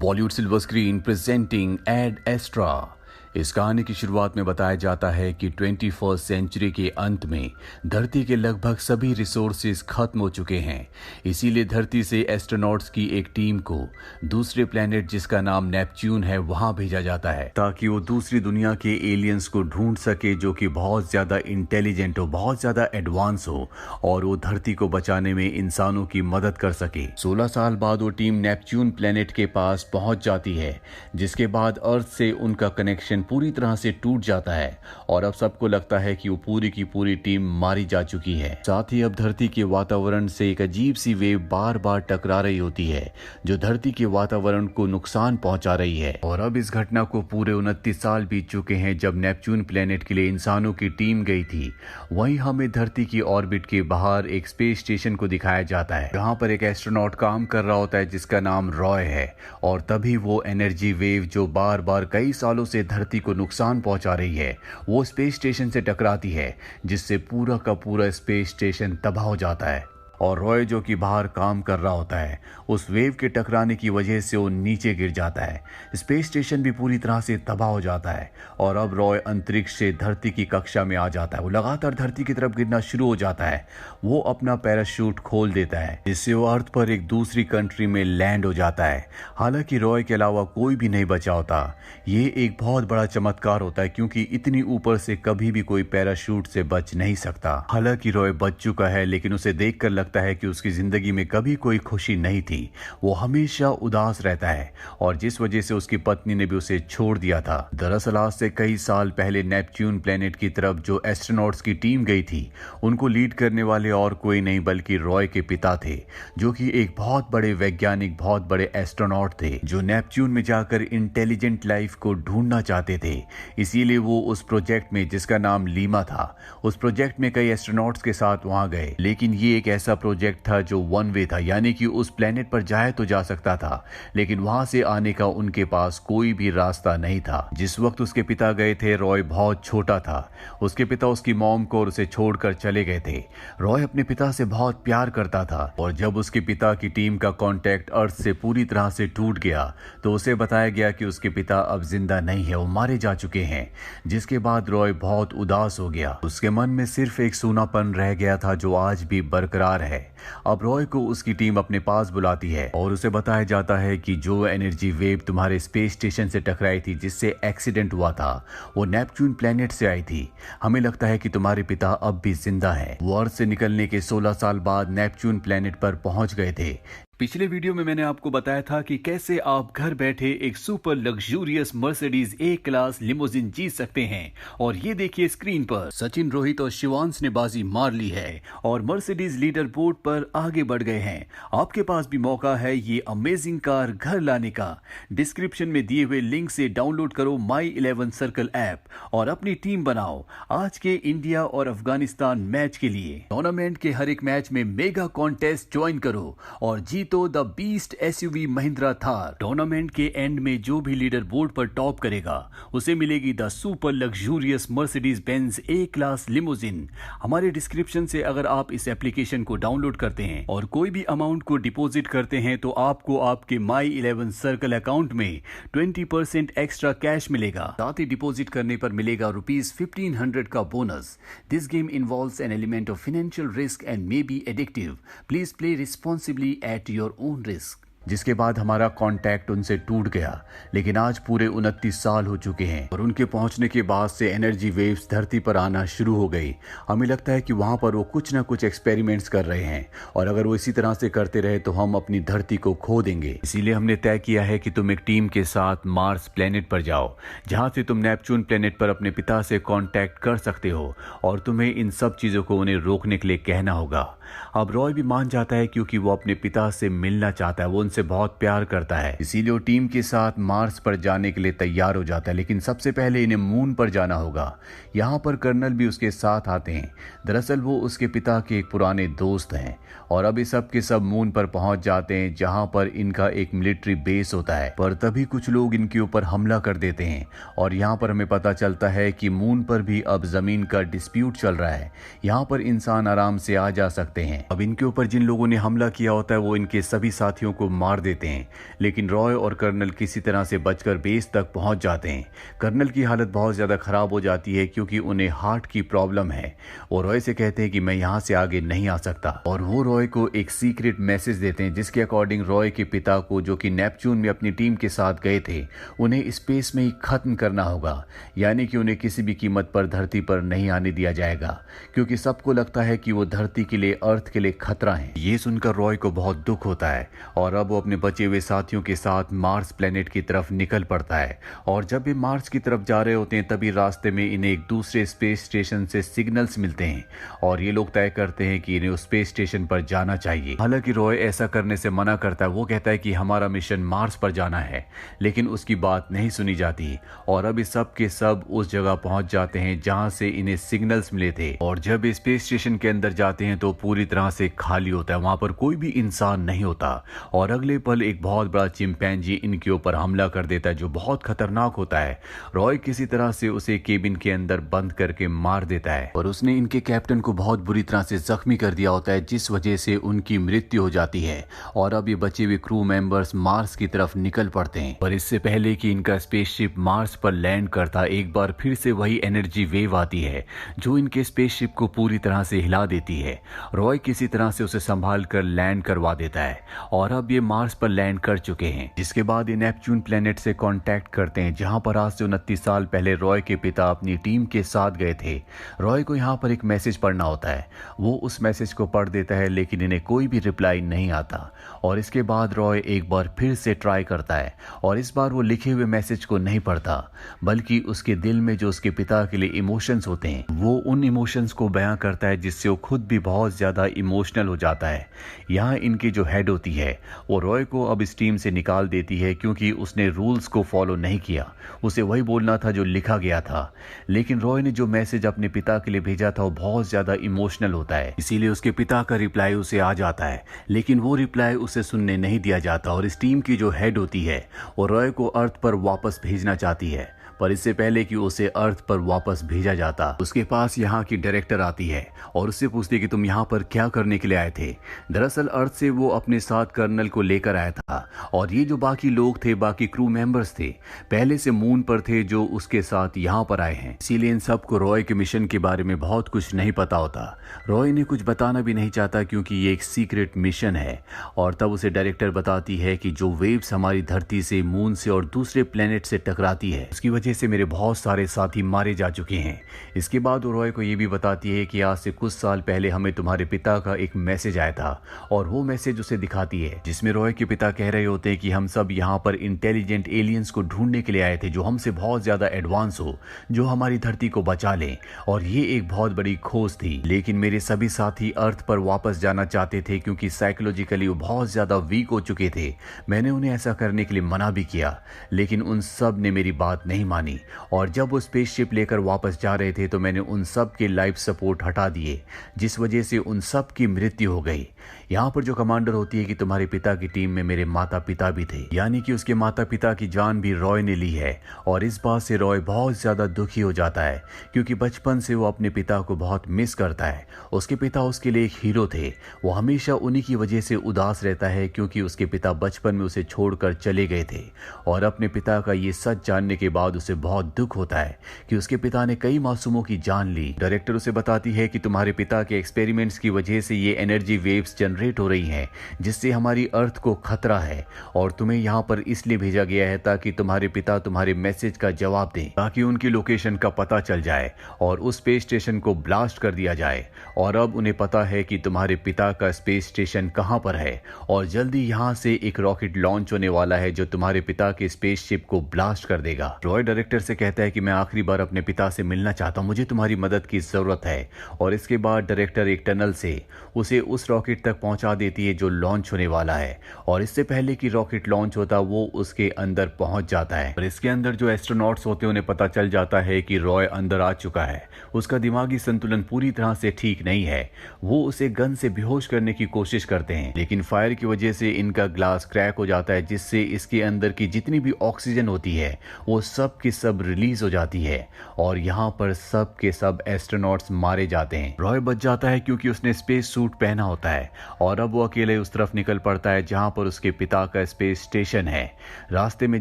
Bollywood silver screen presenting Ad Astra. इस कहानी की शुरुआत में बताया जाता है कि 21st सेंचुरी के अंत में धरती के लगभग सभी रिसोर्सेज खत्म हो चुके हैं। इसीलिए धरती से एस्ट्रोनॉट्स की एक टीम को दूसरे प्लेनेट जिसका नाम नेपच्यून है वहां भेजा जाता है ताकि वो दूसरी दुनिया के एलियंस को ढूंढ सके जो कि बहुत ज्यादा इंटेलिजेंट हो, बहुत ज्यादा एडवांस हो और वो धरती को बचाने में इंसानों की मदद कर सके। 16 साल बाद वो टीम नेपच्यून प्लेनेट के पास पहुंच जाती है, जिसके बाद अर्थ से उनका कनेक्शन पूरी तरह से टूट जाता है और अब सबको लगता है कि वो पूरी की पूरी टीम मारी जा चुकी है। साथ ही अब धरती के वातावरण से एक अजीब सी वेव बार बार टकरा रही होती है जो धरती के वातावरण को नुकसान पहुंचा रही है। और अब इस घटना को पूरे 29 साल बीत चुके हैं जब नेपच्यून प्लेनेट के लिए इंसानों की टीम गई थी। वहीं हमें धरती की ऑर्बिट के बाहर एक स्पेस स्टेशन को दिखाया जाता है जहाँ पर एक एस्ट्रोनॉट काम कर रहा होता है जिसका नाम रॉय है। और तभी वो एनर्जी वेव जो बार बार कई सालों से धरती को नुकसान पहुंचा रही है वो स्पेस स्टेशन से टकराती है, जिससे पूरा का पूरा स्पेस स्टेशन तबाह हो जाता है। और रॉय जो कि बाहर काम कर रहा होता है उस वेव के टकराने की वजह से वो नीचे गिर जाता है। स्पेस स्टेशन भी पूरी तरह से तबाह हो जाता है और अब रॉय अंतरिक्ष से धरती की कक्षा में आ जाता है। वो लगातार धरती की तरफ गिरना शुरू हो जाता है। वो अपना पैराशूट खोल देता है जिससे वो अर्थ पर एक दूसरी कंट्री में लैंड हो जाता है। हालांकि रॉय के अलावा कोई भी नहीं बचा होता। ये एक बहुत बड़ा चमत्कार होता है क्योंकि इतनी ऊपर से कभी भी कोई पैराशूट से बच नहीं सकता। हालांकि रॉय बच चुका है लेकिन उसे देखकर लगता है कि उसकी जिंदगी में कभी कोई खुशी नहीं थी। वो हमेशा उदास रहता है और जिस वजह से उसकी पत्नी ने भी उसे छोड़ दिया था। दरअसल आज से कई साल पहले नेपच्यून प्लेनेट की तरफ जो एस्ट्रोनॉट्स की टीम गई थी उनको लीड करने वाले और कोई नहीं बल्कि रॉय के पिता थे, जो कि एक बहुत बड़े वैज्ञानिक, बहुत बड़े एस्ट्रोनॉट थे जो नेपच्यून में जाकर इंटेलिजेंट लाइफ को ढूंढना चाहते थे। इसीलिए वो उस प्रोजेक्ट में जिसका नाम लीमा था, उस प्रोजेक्ट में कई एस्ट्रोनॉट्स के साथ वहां गए। लेकिन ये एक ऐसा प्रोजेक्ट था जो वन वे था, यानी कि उस प्लेनेट पर जाए तो जा सकता था लेकिन वहां से आने का उनके पास कोई भी रास्ता नहीं था। जिस वक्त उसके पिता गए थे रॉय बहुत छोटा था। उसके पिता उसकी मॉम को और उसे छोड़कर चले गए थे। रॉय अपने पिता से बहुत प्यार करता था और जब उसके पिता की टीम का कांटेक्ट अर्थ से पूरी तरह से टूट गया तो उसे बताया गया कि उसके पिता अब जिंदा नहीं है, वो मारे जा चुके हैं। जिसके बाद रॉय बहुत उदास हो गया। उसके मन में सिर्फ एक सूनापन रह गया था जो आज भी बरकरार है। अब रॉय को उसकी टीम अपने पास बुलाती है और उसे बताया जाता है कि जो एनर्जी वेव तुम्हारे स्पेस स्टेशन से टकराई थी जिससे एक्सीडेंट हुआ था वो नेपच्यून प्लेनेट से आई थी। हमें लगता है कि तुम्हारे पिता अब भी जिंदा है। वो अर्थ से निकलने के 16 साल बाद नेपच्यून प्लेनेट पर पहुंच गए थे। पिछले वीडियो में मैंने आपको बताया था कि कैसे आप घर बैठे एक super luxurious Mercedes A class limousine जीत सकते हैं। और ये देखिए स्क्रीन पर सचिन, रोहित और शिवांश ने बाजी मार ली है और मर्सिडीज लीडर बोर्ड पर आगे बढ़ गए हैं। आपके पास भी मौका है ये अमेजिंग कार घर लाने का। डिस्क्रिप्शन में दिए हुए लिंक से डाउनलोड करो माई 11 सर्कल ऐप और अपनी टीम बनाओ आज के इंडिया और अफगानिस्तान मैच के लिए। टूर्नामेंट के हर एक मैच में मेगा कॉन्टेस्ट ज्वाइन करो और तो the beast SUV Mahindra Thar. Tournament के एंड में जो भी लीडर बोर्ड पर टॉप करेगा उसे मिलेगी the super luxurious Mercedes Benz A class limousine. हमारे डिस्क्रिप्शन से अगर आप इस एप्लीकेशन को डाउनलोड करते हैं और कोई भी अमाउंट को डिपॉजिट करते हैं तो आपको आपके माई 11 सर्कल अकाउंट में 20% एक्स्ट्रा कैश मिलेगा। साथ ही डिपॉजिट करने पर मिलेगा ₹1500 का bonus. This game involves an element of financial risk and may be addictive. Please play responsibly at your own risk. जिसके बाद हमारा कांटेक्ट उनसे टूट गया लेकिन आज पूरे 29 साल हो चुके हैं और उनके पहुंचने के बाद से एनर्जी वेव्स धरती पर आना शुरू हो गई। हमें लगता है कि वहां पर वो कुछ ना कुछ एक्सपेरिमेंट्स कर रहे हैं और अगर वो इसी तरह से करते रहे तो हम अपनी धरती को खो देंगे। इसीलिए हमने तय किया है कि तुम एक टीम के साथ मार्स प्लेनेट पर जाओ जहां से तुम नेपच्यून प्लेनेट पर अपने पिता से कांटेक्ट कर सकते हो और तुम्हें इन सब चीजों को उन्हें रोकने के लिए कहना होगा। अब रॉय भी मान जाता है क्योंकि वो अपने पिता से मिलना चाहता है, वो उनसे बहुत प्यार करता है। इसीलिए वो टीम के साथ मार्स पर जाने के लिए तैयार हो जाता है। लेकिन सबसे पहले इन्हें मून पर जाना होगा। यहाँ पर कर्नल भी उसके साथ आते हैं। दरअसल वो उसके पिता के एक पुराने दोस्त हैं और अब ये सब के सब मून पर पहुंच जाते हैं जहां पर इनका एक मिलिट्री बेस होता है। पर तभी कुछ लोग इनके ऊपर हमला कर देते हैं और यहाँ पर हमें पता चलता है कि मून पर भी अब जमीन का डिस्प्यूट चल रहा है। यहाँ पर इंसान आराम से आ जा सकते हैं। अब इनके ऊपर जिन लोगों ने हमला किया होता है वो इनके सभी साथियों को मार देते हैं, लेकिन रॉय और कर्नल किसी तरह से बचकर बेस तक पहुंच जाते हैं। कर्नल की हालत बहुत ज़्यादा ख़राब हो जाती है क्योंकि उन्हें हार्ट की प्रॉब्लम है। वो रॉय से कहते हैं कि मैं यहाँ से आगे नहीं आ सकता, और वो रॉय को एक सीक्रेट मैसेज देते हैं जिसके अकॉर्डिंग रॉय के पिता को, जो कि नेपच्यून में अपनी टीम के साथ गए थे, उन्हें स्पेस में ही खत्म करना होगा। यानी कि उन्हें किसी भी कीमत पर धरती पर नहीं आने दिया जाएगा, क्योंकि सबको लगता है कि वो धरती के लिए, अर्थ के लिए खतरा है। ये सुनकर रॉय को बहुत दुख होता है और अब वो अपने बचे हुए साथियों के साथ मार्स प्लेनेट की तरफ निकल पड़ता है। और जब वे मार्स की तरफ जा रहे होते हैं तभी रास्ते में इन्हें एक दूसरे स्पेस स्टेशन से सिग्नल्स मिलते हैं और ये लोग तय करते हैं कि इन्हें उस स्पेस स्टेशन पर जाना चाहिए। हालांकि रॉय ऐसा करने से मना करता है। वो कहता है कि हमारा मिशन मार्स पर जाना है, लेकिन उसकी बात नहीं सुनी जाती और अब सब के सब उस जगह पहुंच जाते हैं जहां से इन्हें सिग्नल्स मिले थे। और जब स्पेस स्टेशन के अंदर जाते हैं तो पूरी तरह से खाली होता है, वहां पर कोई भी इंसान नहीं होता और अगले पल एक बहुत बड़ा चिंपैंजी इनके ऊपर हमला कर देता है जो बहुत खतरनाक होता है। रॉय किसी तरह से उसे केबिन के अंदर बंद करके मार देता है और उसने इनके कैप्टन को बहुत बुरी तरह से जख्मी कर दिया होता है, जिस वजह से उनकी मृत्यु हो जाती है। और अब ये बचे हुए क्रू मेंबर्स मार्स की तरफ निकल पड़ते हैं, पर इससे पहले कि इनका स्पेसशिप मार्स पर लैंड करता, एक बार फिर से वही एनर्जी वेव आती है जो इनके स्पेसशिप को पूरी तरह से हिला देती है। रॉय किसी तरह से उसे संभाल कर लैंड करवा देता है और अब ये मार्स पर लैंड कर चुके हैं, जिसके बाद ये नेपच्यून प्लेनेट से कांटेक्ट करते हैं जहां पर आज से 29 साल पहले रॉय के पिता अपनी टीम के साथ गए थे। रॉय को यहाँ पर एक मैसेज पढ़ना होता है। वो उस मैसेज को पढ़ देता है लेकिन इन्हें कोई भी रिप्लाई नहीं आता और इसके बाद रॉय एक बार फिर से ट्राई करता है और इस बार वो लिखे हुए मैसेज को नहीं पढ़ता, बल्कि उसके दिल में जो उसके पिता के लिए इमोशंस होते हैं वो उन इमोशंस को बयां करता है, जिससे वो खुद भी बहुत ज्यादा इमोशनल हो जाता है। यहाँ इनकी जो हेड होती है वो रॉय को अब इस टीम से निकाल देती है क्योंकि उसने रूल्स को फॉलो नहीं किया। उसे वही बोलना था जो लिखा गया था, लेकिन रॉय ने जो मैसेज अपने पिता के लिए भेजा था वो बहुत ज्यादा इमोशनल होता है, इसीलिए उसके पिता का रिप्लाई उसे आ जाता है, लेकिन वो रिप्लाई उसे सुनने नहीं दिया जाता और इस टीम की जो हेड होती है वो रॉय को अर्थ पर वापस भेजना चाहती है। पर इससे पहले कि उसे अर्थ पर वापस भेजा जाता, उसके पास यहाँ की डायरेक्टर आती है और उससे पूछती कि तुम यहाँ पर क्या करने के लिए आए थे। दरअसल अर्थ से वो अपने साथ कर्नल को लेकर आया था और ये जो बाकी लोग थे, बाकी क्रू मेंबर्स थे, पहले से मून पर थे जो उसके साथ यहाँ पर आए हैं। इसीलिए इन सबको रॉय के मिशन के बारे में बहुत कुछ नहीं पता होता। रॉय ने कुछ बताना भी नहीं चाहता क्योंकि ये एक सीक्रेट मिशन है। और तब उसे डायरेक्टर बताती है कि जो वेव्स हमारी धरती से, मून से और दूसरे प्लेनेट से टकराती है, उसकी वजह से मेरे बहुत सारे साथी मारे जा चुके हैं। इसके बाद वो रॉय को ये भी बताती है कि आज से कुछ साल पहले हमें तुम्हारे पिता का एक मैसेज आया था और वो मैसेज उसे दिखाती है जिसमें रॉय के पिता कह रहे होते हैं कि हम सब यहाँ पर इंटेलिजेंट एलियंस को ढूंढने के लिए आए थे जो हमसे बहुत ज्यादा एडवांस हो, जो हमारी धरती को बचा लें, और ये एक बहुत बड़ी खोज थी। लेकिन मेरे सभी साथी अर्थ पर वापस जाना चाहते थे क्योंकि साइकोलॉजिकली वो बहुत ज्यादा वीक हो चुके थे। मैंने उन्हें ऐसा करने के लिए मना भी किया, लेकिन उन सब ने मेरी बात नहीं मानी और जब वो स्पेसशिप लेकर वापस जा रहे थे तो मैंने उन सब के लाइफ सपोर्ट हटा दिए, जिस वजह से उन सब की मृत्यु हो गई। यहाँ पर जो कमांडर होती है कि तुम्हारे पिता की टीम में मेरे माता पिता भी थे, यानी कि उसके माता पिता की जान भी रॉय ने ली है। और इस बात से रॉय बहुत ज्यादा दुखी हो जाता है क्योंकि बचपन से वो अपने पिता को बहुत मिस करता है। उसके पिता उसके लिए एक हीरो थे, वो हमेशा उन्हीं की वजह से उदास रहता है क्योंकि उसके पिता बचपन में उसे छोड़कर चले गए थे। और अपने पिता का ये सच जानने के बाद उसे बहुत दुख होता है कि उसके पिता ने कई मासूमों की जान ली। डायरेक्टर उसे बताती है कि तुम्हारे पिता के एक्सपेरिमेंट्स की वजह से ये एनर्जी वेव्स जनरेट हो रही हैं, जिससे हमारी अर्थ को खतरा है और तुम्हें यहाँ पर इसलिए भेजा गया है ताकि तुम्हारे पिता तुम्हारे मैसेज का जवाब दें, ताकि उनकी लोकेशन का पता चल जाए और उस स्पेस स्टेशन को ब्लास्ट कर दिया जाए। और अब उन्हें पता है कि तुम्हारे पिता का स्पेस स्टेशन कहाँ पर है और जल्दी यहाँ से एक रॉकेट लॉन्च होने वाला है जो तुम्हारे पिता के स्पेसशिप को ब्लास्ट कर देगा। रॉय डायरेक्टर से कहता है कि मैं आखिरी बार अपने पिता से मिलना चाहता हूँ, मुझे तुम्हारी मदद की जरूरत है। और इसके बाद डायरेक्टर एक टनल से उसे उस रॉकेट तक पहुंचा देती है जो लॉन्च होने वाला है और इससे पहले कि रॉकेट लॉन्च होता वो उसके अंदर पहुंच जाता है। और इसके अंदर जो एस्ट्रोनॉट्स होते हैं उन्हें पता चल जाता है कि रॉय अंदर आ चुका है, उसका दिमागी संतुलन पूरी तरह से ठीक नहीं है। वो उसे गन से बेहोश करने की कोशिश करते हैं, लेकिन फायर की वजह से इनका ग्लास क्रैक हो जाता है, जिससे इसके अंदर की जितनी भी ऑक्सीजन होती है वो सब सब की सब रिलीज हो जाती है और यहाँ पर सब के सब एस्ट्रोनॉट्स मारे जाते हैं। रॉय बच जाता है क्योंकि उसने स्पेस सूट पहना होता है और अब वो अकेले उस तरफ निकल पड़ता है जहाँ पर उसके पिता का स्पेस स्टेशन है। रास्ते में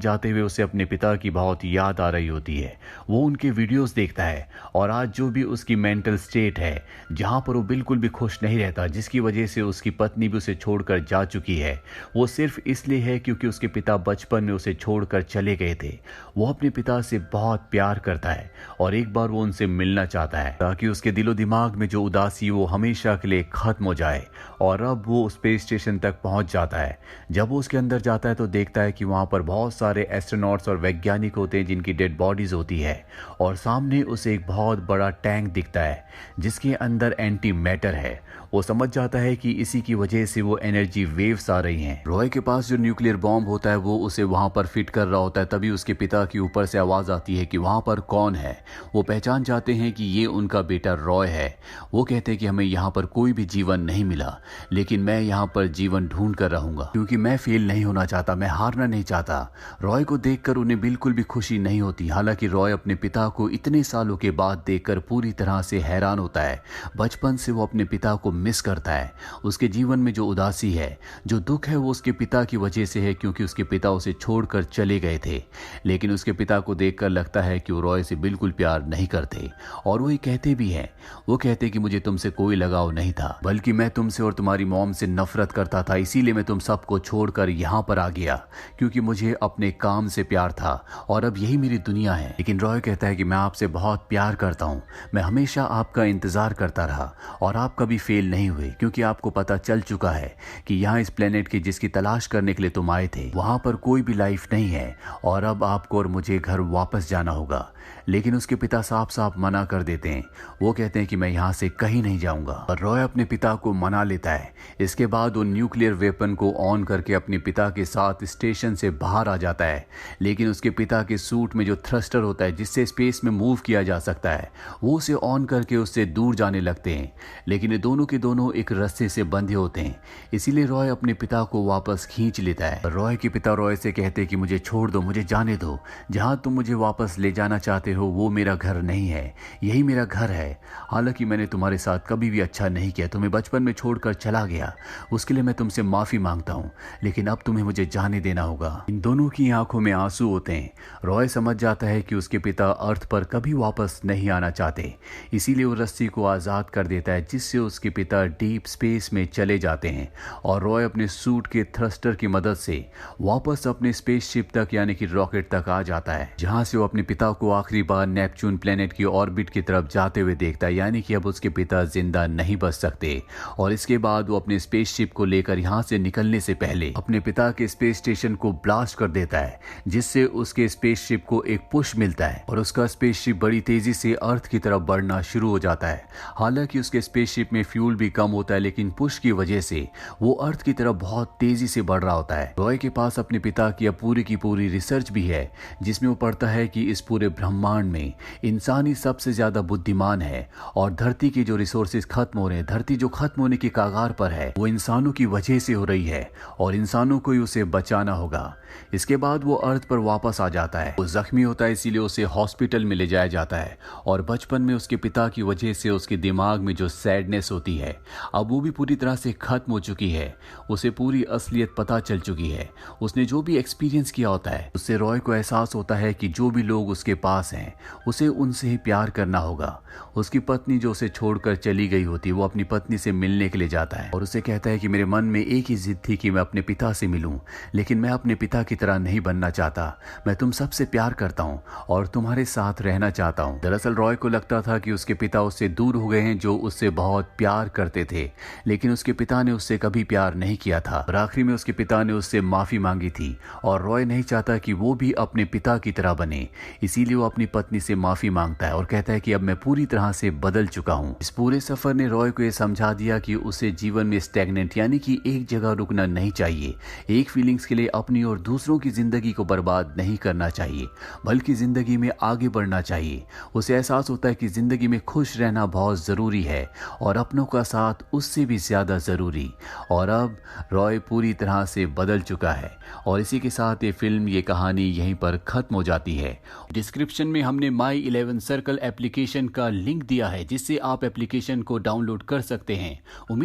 जाते हुए उसे अपने पिता की बहुत याद आ रही होती है। वो उनके वीडियोस देखता है और आज जो भी उसकी मेंटल स्टेट है, जहाँ पर वो बिल्कुल भी खुश नहीं रहता, जिसकी वजह से उसकी पत्नी भी उसे छोड़कर जा चुकी है, वो सिर्फ इसलिए है क्योंकि उसके पिता बचपन में उसे छोड़कर चले गए थे। वो अपने पिता से बहुत प्यार करता है और एक बार वो उनसे मिलना चाहता है ताकि उसके दिलो दिमाग में जो उदासी वो हमेशा के लिए खत्म हो जाए। और अब वो स्पेस स्टेशन तक पहुंच जाता है। जब वो उसके अंदर जाता है तो देखता है कि वहां पर बहुत सारे एस्ट्रोनॉट्स और वैज्ञानिक होते हैं जिनकी डेड बॉडीज होती है और सामने उसे एक बहुत बड़ा टैंक दिखता है जिसके अंदर एंटी मैटर है। वो समझ जाता है कि इसी की वजह से वो एनर्जी वेव्स आ रही हैं। रॉय के पास जो न्यूक्लियर बॉम्ब होता है वो उसे वहां पर फिट कर रहा होता है। तभी उसके पिता की ऊपर से आवाज आती है कि वहां पर कौन है। वो पहचान जाते हैं कि ये उनका बेटा रॉय है। वो कहते हैं कि हमें यहाँ पर कोई भी जीवन नहीं मिला, लेकिन मैं यहाँ पर जीवन ढूंढ कर रहूंगा क्योंकि मैं फेल नहीं होना चाहता, मैं हारना नहीं चाहता। रॉय को देखकर उन्हें बिल्कुल भी खुशी नहीं होती। हालांकि रॉय अपने पिता को इतने सालों के बाद देखकर पूरी तरह से हैरान होता है। बचपन से वो अपने पिता को मिस करता है। उसके जीवन में जो उदासी है, जो दुख है, वो उसके पिता की वजह से है क्योंकि उसके पिता उसे छोड़कर चले गए थे। लेकिन उसके पिता को देखकर लगता है कि वो रॉय से बिल्कुल प्यार नहीं करते और वो ये कहते भी हैं। वो कहते कि मुझे तुमसे कोई लगाव नहीं था, बल्कि मैं तुमसे और तुम्हारी मॉम से नफरत करता था, इसीलिए मैं तुम सबको छोड़कर यहाँ पर आ गया क्योंकि मुझे अपने काम से प्यार था और अब यही मेरी दुनिया है। लेकिन रॉय कहता है कि मैं आपसे बहुत प्यार करता हूँ, मैं हमेशा आपका इंतजार करता रहा और आप कभी फेल नहीं हुए क्योंकि आपको पता चल चुका है कि यहाँ इस प्लेनेट की जिसकी तलाश करने के लिए तुम आए थे वहां पर कोई भी लाइफ नहीं है और अब आपको और मुझे घर वापस जाना होगा। लेकिन उसके पिता साफ साफ मना कर देते हैं। वो कहते हैं कि मैं यहाँ से कहीं नहीं जाऊंगा और रॉय अपने पिता को मना लेता है। इसके बाद वो न्यूक्लियर वेपन को ऑन करके अपने पिता के साथ स्टेशन से बाहर आ जाता है। लेकिन उसके पिता के सूट में जो थ्रस्टर होता है जिससे स्पेस में मूव किया जा सकता है, वो उसे ऑन करके उससे दूर जाने लगते हैं। लेकिन ये दोनों के दोनों एक रस्से से बंधे होते हैं, इसीलिए रॉय अपने पिता को वापस खींच लेता है। रॉय के पिता रॉय से कहते हैं कि मुझे छोड़ दो, मुझे जाने दो, जहां तुम मुझे वापस ले जाना चाहते हो वो मेरा घर नहीं है, यही मेरा घर है। हालांकि मैंने तुम्हारे साथ कभी भी अच्छा नहीं किया, तुम्हें बचपन में छोड़कर चला गया, उसके लिए मैं तुमसे माफी मांगता हूँ, लेकिन अब तुम्हें मुझे जाने देना होगा। इन दोनों की आंखों में आंसू होते हैं। रॉय समझ जाता है कि उसके पिता अर्थ पर कभी वापस नहीं आना चाहते, इसीलिए वो रस्सी को आजाद कर देता है जिससे उसके पिता डीप स्पेस में चले जाते हैं और रॉय अपने सूट के थ्रस्टर की मदद से वापस अपने स्पेसशिप तक यानी कि रॉकेट तक आ जाता है, जहां से वो अपने पिता को आखिरी बार नेपच्यून प्लेनेट की ऑर्बिट की तरफ जाते हुए देखता है, यानी कि अब उसके पिता जिंदा नहीं बच सकते। और इसके बाद वो अपने स्पेसशिप को लेकर यहाँ से निकलने से पहले अपने पिता के स्पेस स्टेशन को ब्लास्ट कर देता है, जिससे उसके स्पेसशिप को एक पुश मिलता है और उसका स्पेसशिप बड़ी तेजी से अर्थ की तरफ बढ़ना शुरू हो जाता है। हालांकि उसके स्पेसशिप में फ्यूल भी कम होता है, लेकिन पुश की वजह से वो अर्थ की तरफ बहुत तेजी से बढ़ रहा होता है। रॉय के पास अपने पिता की अब पूरी की पूरी रिसर्च भी है जिसमें वो पढ़ता है कि इस पूरे ब्रह्मांड में इंसान ही सबसे ज्यादा बुद्धिमान है और धरती के जो रिसोर्सेज खत्म हो रहे हैं, धरती जो खत्म होने की कगार पर है, वो इंसानों की वजह से हो रही है और इंसानों को ही उसे बचाना होगा। इसके बाद वो अर्थ पर वापस आ जाता है। वो जख्मी होता है, इसीलिए उसे हॉस्पिटल में ले जाया जाता है और बचपन में उसके पिता की वजह से उसके दिमाग में जो सैडनेस होती है अब वो भी पूरी तरह से खत्म हो चुकी है। उसे पूरी असलियत पता चल चुकी है। उसने जो भी एक्सपीरियंस किया होता है उससे रॉय को एहसास होता है कि जो भी लोग उसके पास हैं उसे उनसे ही प्यार करना होगा। उसकी पत्नी जो उसे छोड़कर चली गई होती है, वो अपनी पत्नी से मिलने के लिए जाता है और उसे कहता है कि मेरे मन में एक ही जिद थी कि मैं अपने पिता से मिलूं, लेकिन मैं अपने पिता की तरह नहीं बनना चाहता। मैं तुम सबसे प्यार करता हूं और तुम्हारे साथ रहना चाहता हूं। दरअसल रॉय को लगता था कि उसके पिता उससे दूर हो गए हैं, जो उससे बहुत प्यार करते थे, लेकिन उसके पिता ने उससे कभी प्यार नहीं किया था और आखिरी में उसके पिता ने उससे माफी मांगी थी और रॉय नहीं चाहता कि वो भी अपने पिता की तरह बने, इसीलिए वो अपनी पत्नी से माफी मांगता है और कहता है कि अब मैं पूरी तरह से बदल चुका हूँ। इस पूरे सफर ने रॉय को यह समझा दिया कि उसे जीवन में स्टैग्नेंट यानी कि एक जगह रुकना नहीं चाहिए। एक फीलिंग्स के लिए अपनी और दूसरों की जिंदगी को बर्बाद नहीं करना चाहिए, बल्कि जिंदगी में आगे बढ़ना चाहिए। उसे एहसास होता है कि जिंदगी में खुश रहना बहुत जरूरी है और अपनों का साथ उससे भी ज़्यादा ज़रूरी। और अब रॉय पूरी तरह से बदल चुका है। और इसी के साथ ये कहानी यहीं पर ख़त्म हो जाती है। डिस्क्रिप्शन में हमने माई 11 सर्कल एप्लीकेशन का लिंक दिया है, जिससे आप एप्लीकेशन को डाउनलोड कर सकते हैं। उम्मीद